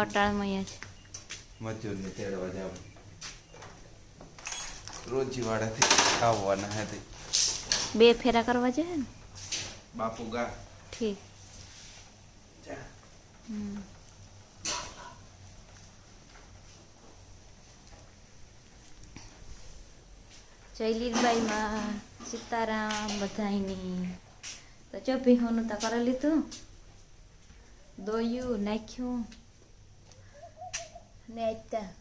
અટાણમાં જ મજૂરને તેડવા જાવ રોજીવાડાથી આવવાના હતી 2 ફેરા કરવા જોઈએ ને બાપુ ગા ઠીક જય લીલબાઈમાં સીતારામ બધાયની તો જો ભીહોનું તો કરી લીધું દોયું નાખ્યું ને ત્યાં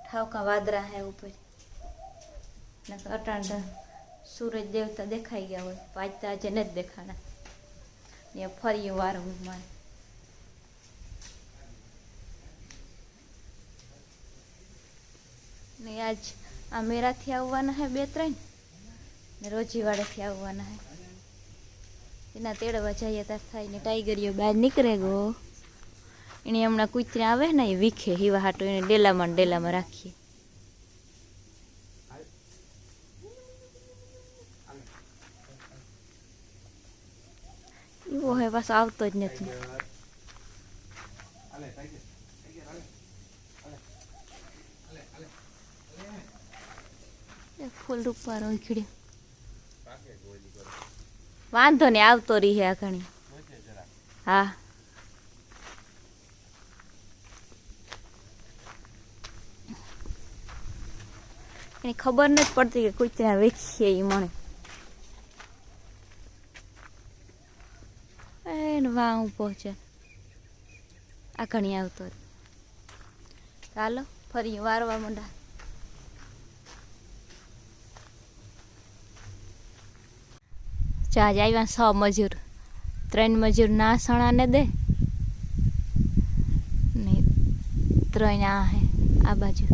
ઠાવકા વાદરા હે ઉપર ને અટાણ સૂરજ દેવતા દેખાઈ ગયા હોય પાછતા આજે નથી દેખાણા ને ફરી વારંવાર ને આજ આ મેરાથી આવવાના હે 2-3 ને રોજીવાડાથી આવવાના હે એના તેડવા જઈએ તાર થાય ને ટાઈગરીઓ બહાર નીકળે ગો એને હમણાં કૂતરા આવે ને એ વીખે હીવા હાટો એને ડેલામાં રાખીએ એવો હે પાછો આવતો જ નથી ફૂલ રૂપારો ખીડ્યો વાંધો ને આવતો રહી હે આ ઘણી હા એની ખબર નથી પડતી કે કૂતરા વેચીએ એ મને એને વાં ઊભો છે આ ઘણી આવતો ચાલો ફરી વારવા માંડા ચાજ આવ્યા 6 મજૂર 3 મજૂર ના સણાને દે ને 3 આ હે આ બાજુ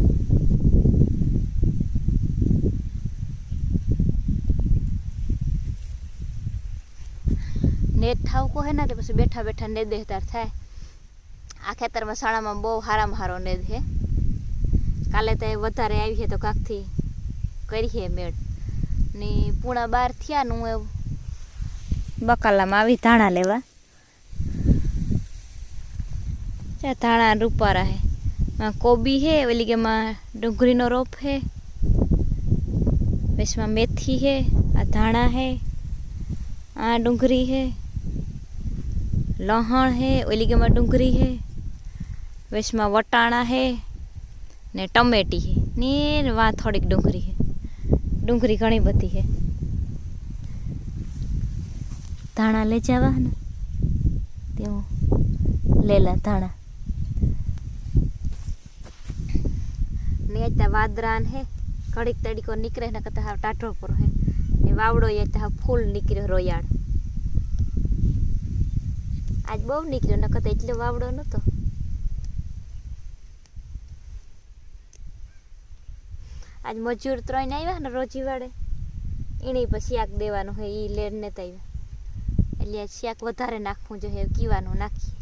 નેટ ઠાવકો હે ને તો પછી બેઠા બેઠા ને દે તાર થાય આ ખેતરમાં સાણામાં બહુ હારામાં હારો ને હે કાલે તો વધારે આવી છે તો કાકથી કરી મેળ ને 11:30 થયા નું એવું બકાલામાં આવી ધાણા લેવા ચા ધાણા રૂપારા હે કોબી હે ઓલી કે માં ડુંગળીનો રોપ હે વેસમાં મેથી હે આ ધાણા હે આ ડુંગળી હે લહણ હે ઓલી કે માં ડુંગળી હે વેસમાં વટાણા હે ને ટમેટી હે ને વા થોડીક ડુંગળી હે ડુંગળી ઘણી બધી હે ધાણા લઈ જવા ને તેવું લેલા ધાણા ને ત્યાં વાદરાન હે ઘડીક તડીકો નીકળે ને કરતા હાવ ટાઢો પર હે ને વાવડો ત્યાં ફૂલ નીકળ્યો રોયાળ આજ બહુ નીકળ્યો ન કરતા એટલો વાવડો નતો આજ મજૂર 3 આવ્યા ને રોજીવાડે એને પછી શાક દેવાનું હોય એ લેર ને આવ્યા એટલે શાક વધારે નાખવું જોઈએ કીવાનું નાખીએ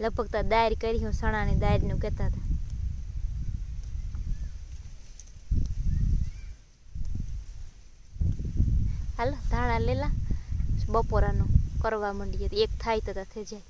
લગભગ તો દાળ કરી હું સણાની દાળનું કહેતા હતા હાલો ધાણા લેલા બપોરાનું કરવા માંડીએ એક થાય તો થઈ જાય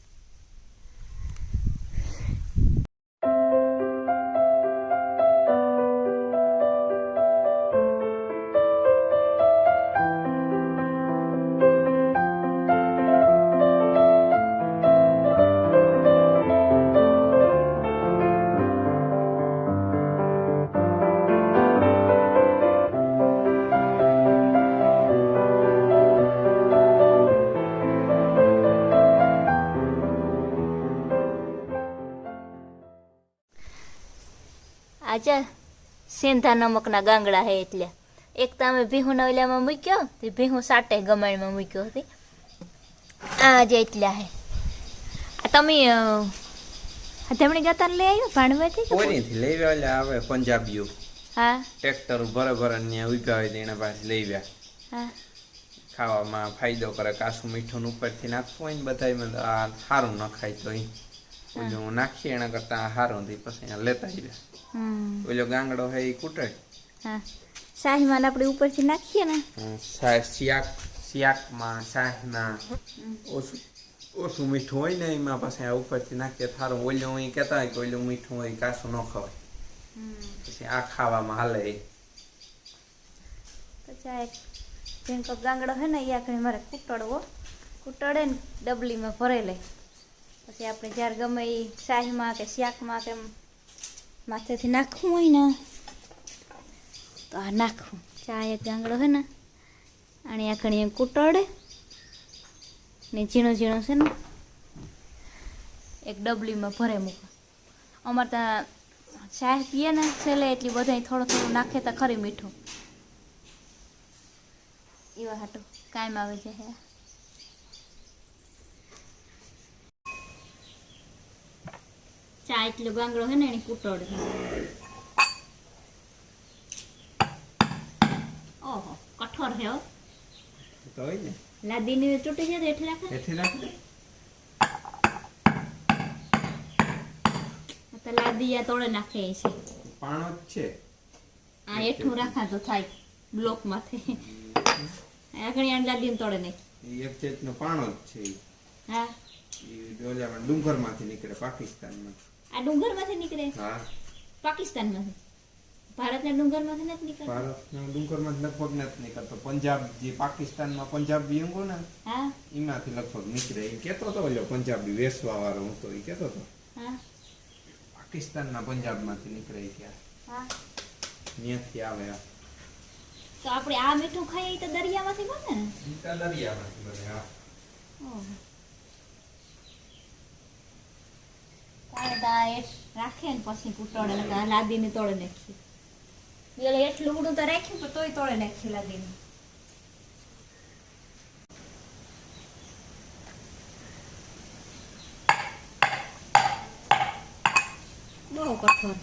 આજે સેંધા નમકના ગાંગડા હે એટલે એક તો અમે ભીહુના ઓલામાં મૂક્યો તે ભીહું સાટે ગમાણમાં મૂક્યો હતી આ જે એટલા હે આ તમે હથમણી ગાતા લઈ આવ્યો ભાણવાથી કોઈથી લઈ આવ્યા આવે પંજાબીઓ હા ટ્રેક્ટર ભરે ને ઉભા હોય તેના પાસે લઈ ગયા હા ખાવામાં ફાયદો કરે કાસું મીઠું ઉપરથી નાખવું હોય ને બધામાં આ સારું ન ખાય તો ઓલું નાખીએ એના કરતા સારું થી પછી લેતા આવ્યા ઓલો ગાંગડો હે એ કૂટે હા શાહીમાં આપણે ઉપરથી નાખીએ ને શિયાકમાં શાહીમાં ઓછું ઓછું મીઠું હોય ને એમાં પછી આ ઉપરથી નાખીએ થારું. ઓલું અહીં કહેતા હોય કે ઓલું મીઠું હોય કાસું ન ખવાય, પછી આ ખાવામાં હાલે. તો ચા એક ઝીણકો ગાંગડો હે ને એ આખરે મારે કૂટડવો, કૂટડે ને ડબલીમાં ભરાઈ લે. પછી આપણે જ્યારે ગમે એ શાહીમાં કે શાકમાં કે માથેથી નાખવું હોય ને તો આ નાખવું. ચા એક ગાંગડો હે ને અને આખણી કૂટડે ને ઝીણો ઝીણો છે ને એક ડબલીમાં ભરે મૂકો. અમારે ત્યાં ચાય પીએ ને છેલ્લે એટલી બધા થોડું થોડું નાખે તો ખરી મીઠું એવા હાટું કાયમ આવે છે. ચા એટલો ગાંગડો હે ને એની કૂટોડ. ઓહો કઠોર છે હો. તો હોય ને લાદીની ચૂંટી છે તો હેઠી રાખે, હેઠી રાખે તો લાદી આ તોડે નાખે છે. પાણો જ છે આ હેઠું રાખા તો થાય બ્લોક માંથી. આગળ આને લાદીને તોડે નાખી. એ એક જાતનો પાણો જ છે. હા એ ઓલામાં ડુંગરમાંથી નીકળે પાકિસ્તાનમાં. આ ડુંગરમાંથી નીકળે? હા પાકિસ્તાનમાંથી. ભારતના ડુંગરમાંથી નથી નીકળતો? ભારતના ડુંગરમાં લગભગ નથી નીકળતો. પંજાબ જે પાકિસ્તાનમાં પંજાબી અંગો ને હા એમાંથી લગભગ નીકળે. એ કેતો હતો ઓલો પંજાબી વેસવા વાળો હતો, એ કેતો હતો હા પાકિસ્તાનના પંજાબમાંથી નીકળે ક્યાં હા ત્યાંથી આવે. તો આપણે આ મીઠું ખાઈએ તો દરિયામાંથી બને ને? દરિયામાંથી બને. હા ઓહો કાયદા રાખે ને પછી કૂટોડે ને લાદીને તોડે નાખી. એટલે એટલું ઉડું તો રાખ્યું પણ તોય તોડે નાખ્યું લાદીને. બહુ કઠોર.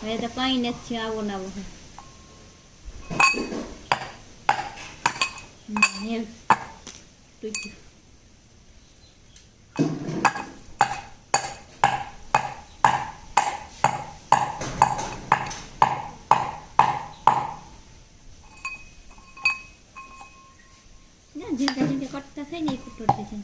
હવે તો કઈ નથી આવો ને આવો. તૂટ્યું. ઝીણકા ઝીણકા કટકા થાય ને એ કૂટોડ છે.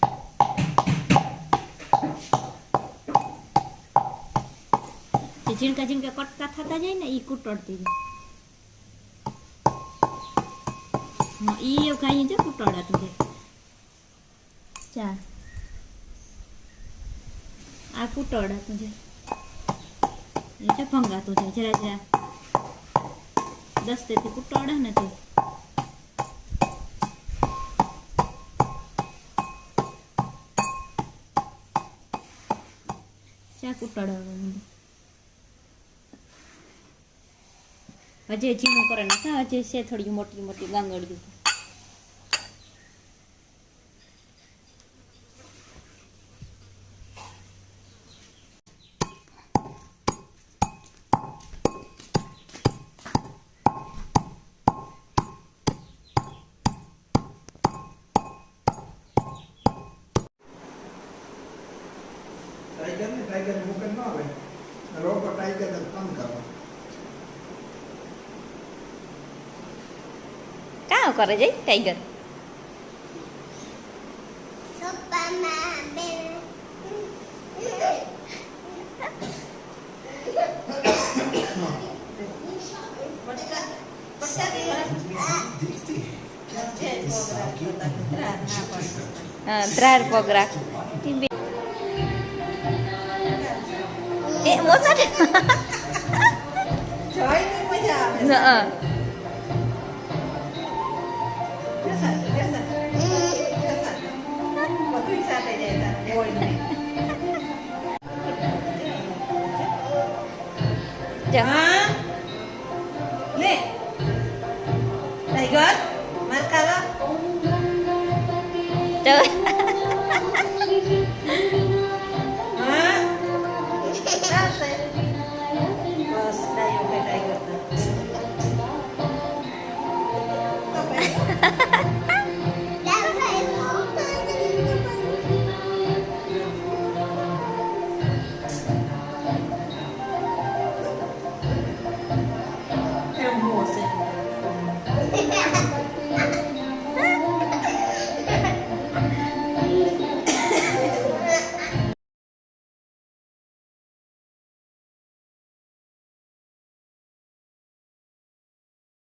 ઝીણકા ઝીણકા કટકા થતા જાય ને એ કૂટોડતી જાય. હા ઈ એવું કાંઈ છે કૂટોડાતું છે. ચા આ કૂટોડાતું છે એ છે ભંગાતું છે. જરા જરા દસ્તેથી કૂટોડે ને તો ચા કૂટોડવાનું. હજે ઝીણું કરે નાખા. હજે છે થોડી મોટી મોટી ગાંગડિયું. ટાઈગર મુકન ન આવે. લોકો ટાઈગરને કામ કરવા કાં કરે જઈ ટાઈગર? ત્રાર પગ રાખ. એ મોસા લે ટાઈગર માર કાલા